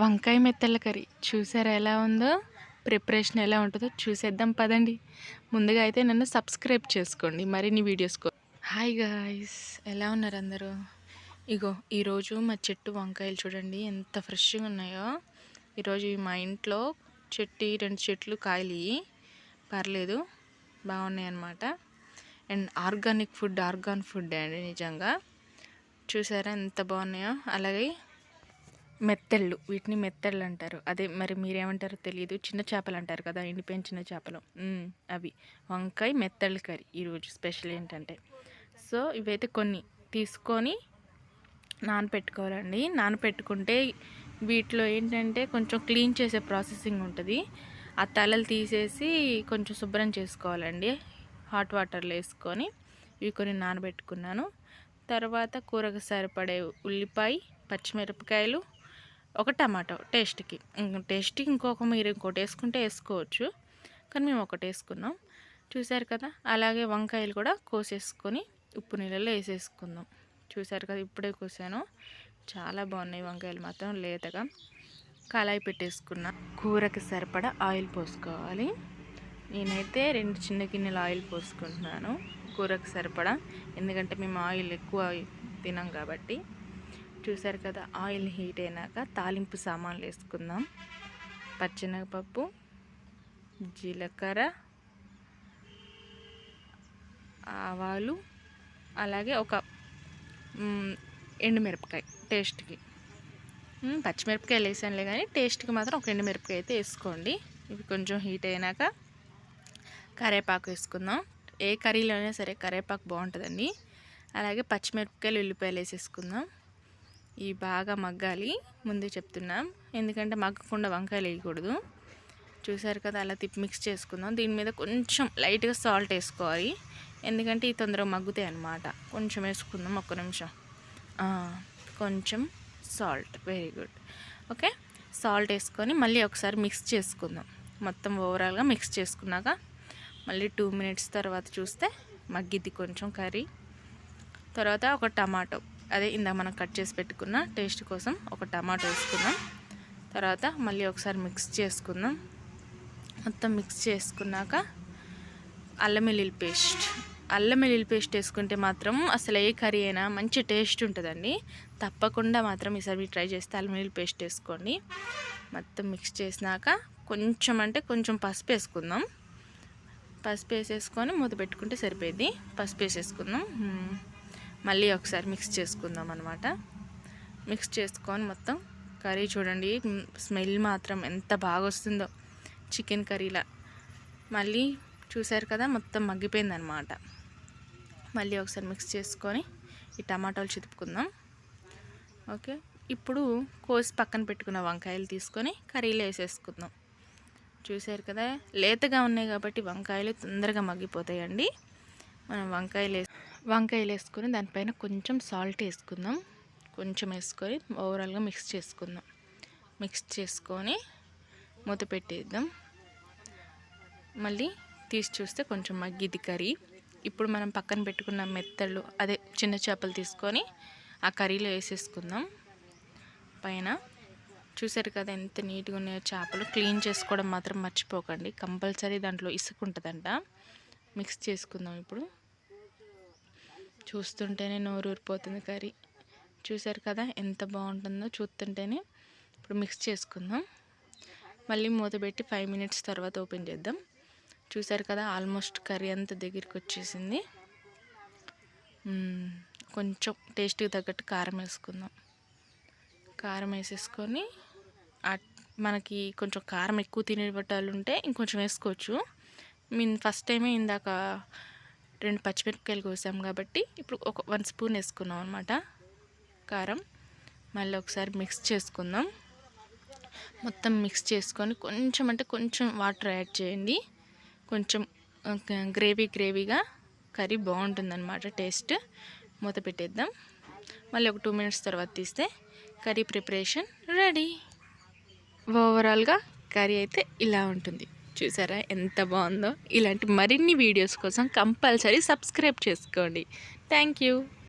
వంకాయ మెత్తల కర్రీ చూసారా ఎలా ఉందో? ప్రిపరేషన్ ఎలా ఉంటుందో చూసేద్దాం పదండి. ముందుగా అయితే నన్ను సబ్స్క్రైబ్ చేసుకోండి మరిన్ని వీడియోస్ కో. హాయ్ గాయ్స్, ఎలా ఉన్నారు అందరూ? ఇగో ఈరోజు మా చెట్టు వంకాయలు చూడండి ఎంత ఫ్రెష్గా ఉన్నాయో. ఈరోజు మా ఇంట్లో రెండు చెట్లు కాయలు పర్లేదు బాగున్నాయి అన్నమాట. అండ్ ఆర్గాన్ ఫుడ్ అండి నిజంగా. చూసారా ఎంత బాగున్నాయో. అలాగే మెత్తళ్ళు, వీటిని మెత్తళ్ళు అంటారు. అదే మరి మీరేమంటారో తెలియదు. చిన్న చేపలు అంటారు కదా, ఎండిపోయిన చిన్న చేపలు, అవి వంకాయ మెత్తళ్ళు కర్రీ ఈరోజు స్పెషల్ ఏంటంటే. సో ఇవైతే కొన్ని తీసుకొని నానపెట్టుకోవాలండి. నానపెట్టుకుంటే వీటిలో ఏంటంటే కొంచెం క్లీన్ చేసే ప్రాసెసింగ్ ఉంటుంది. ఆ తలలు తీసేసి కొంచెం శుభ్రం చేసుకోవాలండి. హాట్ వాటర్లో వేసుకొని ఇవి కొన్ని నానబెట్టుకున్నాను. తర్వాత కూరకు సరిపడే ఉల్లిపాయ, పచ్చిమిరపకాయలు, ఒక టమాటో టేస్ట్కి మీరు ఇంకోటి వేసుకుంటే వేసుకోవచ్చు, కానీ మేము ఒకటి వేసుకున్నాం. చూసారు కదా. అలాగే వంకాయలు కూడా కోసేసుకొని ఉప్పు నీళ్ళలో వేసేసుకుందాం. చూసారు కదా, ఇప్పుడే కోసాను. చాలా బాగున్నాయి వంకాయలు మాత్రం లేతగా. కళాయి పెట్టేసుకున్నా. కూరకి సరిపడా ఆయిల్ పోసుకోవాలి. నేనైతే 2 చిన్న గిన్నెలు ఆయిల్ పోసుకుంటున్నాను కూరకు సరిపడా, ఎందుకంటే మేము ఆయిల్ ఎక్కువ తినాం కాబట్టి. చూసారు కదా, ఆయిల్ హీట్ అయినాక తాలింపు సామాన్లు వేసుకుందాం. పచ్చెనగపప్పు, జీలకర్ర, ఆవాలు, అలాగే ఒక ఎండుమిరపకాయ టేస్ట్కి. పచ్చిమిరపకాయలు వేసానులే కానీ టేస్ట్కి మాత్రం ఒక ఎండుమిరపకాయ అయితే వేసుకోండి. ఇవి కొంచెం హీట్ అయినాక కరివేపాకు వేసుకుందాం. ఏ కర్రీలో అయినా సరే కరివేపాకు బాగుంటుందండి. అలాగే పచ్చిమిరపకాయలు, ఉల్లిపాయలు వేసేసుకుందాం. ఇవి బాగా మగ్గాలి, ముందే చెప్తున్నాం, ఎందుకంటే మగ్గకుండా వంకాయలు వేయకూడదు. చూసారు కదా, అలా తిప్పి మిక్స్ చేసుకుందాం. దీని మీద కొంచెం లైట్గా సాల్ట్ వేసుకోవాలి, ఎందుకంటే ఈ తొందరగా మగ్గుతాయి అన్నమాట. కొంచెం వేసుకుందాం, ఒక్క నిమిషం. కొంచెం salt, very good. Okay, salt వేసుకొని మళ్ళీ ఒకసారి మిక్స్ చేసుకుందాం. మొత్తం ఓవరాల్గా మిక్స్ చేసుకున్నాక మళ్ళీ 2 మినిట్స్ తర్వాత చూస్తే మగ్గిద్ది కొంచెం కర్రీ. తర్వాత ఒక టమాటో, అదే ఇందాక మనం కట్ చేసి పెట్టుకున్న టేస్ట్ కోసం ఒక టమాటో వేసుకుందాం. తర్వాత మళ్ళీ ఒకసారి మిక్స్ చేసుకుందాం. మొత్తం మిక్స్ చేసుకున్నాక అల్లం వెల్లుల్లి పేస్ట్ వేసుకుంటే మాత్రం అసలు ఏ కర్రీ అయినా మంచి టేస్ట్ ఉంటుందండి. తప్పకుండా మాత్రం ఈసారి మీరు ట్రై చేస్తే అల్లం వెల్లుల్లి పేస్ట్ వేసుకోండి. మొత్తం మిక్స్ చేసినాక కొంచెం పసుపు వేసుకుందాం. పసుపు వేసేసుకొని మూత పెట్టుకుంటే సరిపోయింది. పసుపు వేసేసుకుందాం. మళ్ళీ ఒకసారి మిక్స్ చేసుకుందాం అన్నమాట. మిక్స్ చేసుకొని మొత్తం కర్రీ చూడండి, స్మెల్ మాత్రం ఎంత బాగా వస్తుందో చికెన్ కర్రీలా. మళ్ళీ చూసారు కదా, మొత్తం మగ్గిపోయిందనమాట. మళ్ళీ ఒకసారి మిక్స్ చేసుకొని ఈ టమాటాలు చితుపుకుందాం. ఓకే, ఇప్పుడు కోసి పక్కన పెట్టుకున్న వంకాయలు తీసుకొని కర్రీలో వేసేసుకుందాం. చూసారు కదా, లేతగా ఉన్నాయి కాబట్టి వంకాయలు తొందరగా మగ్గిపోతాయండి. మనం వంకాయలు వేసుకొని దానిపైన కొంచెం సాల్ట్ వేసుకుందాం. కొంచెం వేసుకొని ఓవరాల్గా మిక్స్ చేసుకుందాం. మిక్స్ చేసుకొని మూత పెట్టేద్దాం. మళ్ళీ తీసి చూస్తే కొంచెం మగ్గిద్ది కర్రీ. ఇప్పుడు మనం పక్కన పెట్టుకున్న మెత్తళ్ళు, అదే చిన్న చేపలు తీసుకొని ఆ కర్రీలో వేసేసుకుందాం పైన. చూసారు కదా ఎంత నీట్గా ఉన్నాయో చేపలు. క్లీన్ చేసుకోవడం మాత్రం మర్చిపోకండి, కంపల్సరీ దాంట్లో ఇసుక ఉంటుందంట. మిక్స్ చేసుకుందాం. ఇప్పుడు చూస్తుంటేనే నోరు ఊరిపోతుంది కర్రీ. చూసారు కదా ఎంత బాగుంటుందో చూస్తుంటేనే. ఇప్పుడు మిక్స్ చేసుకుందాం. మళ్ళీ మూత పెట్టి 5 మినిట్స్ తర్వాత ఓపెన్ చేద్దాం. చూసారు కదా, ఆల్మోస్ట్ కర్రీ అంతా దగ్గరికి వచ్చేసింది. కొంచెం టేస్ట్కి తగ్గట్టు కారం వేసుకుందాం. కారం వేసేసుకొని మనకి కొంచెం కారం ఎక్కువ తినేటట్లు ఉంటే ఇంకొంచెం వేసుకోవచ్చు. ఫస్ట్ టైమే ఇందాక 2 పచ్చిమిరపకాయలు కోసాం కాబట్టి ఇప్పుడు 1 స్పూన్ వేసుకున్నాం అనమాట కారం. మళ్ళీ ఒకసారి మిక్స్ చేసుకుందాం. మొత్తం మిక్స్ చేసుకొని కొంచెం వాటర్ యాడ్ చేయండి. కొంచెం గ్రేవీగా కర్రీ బాగుంటుందన్నమాట టేస్ట్. మూత పెట్టేద్దాం. మళ్ళీ ఒక 2 మినిట్స్ తర్వాత తీస్తే కర్రీ ప్రిపరేషన్ రెడీ. ఓవరాల్గా కర్రీ అయితే ఇలా ఉంటుంది. చూసారా ఎంత బాగుందో. ఇలాంటి మరిన్ని వీడియోస్ కోసం కంపల్సరీ సబ్స్క్రైబ్ చేసుకోండి. Thank you.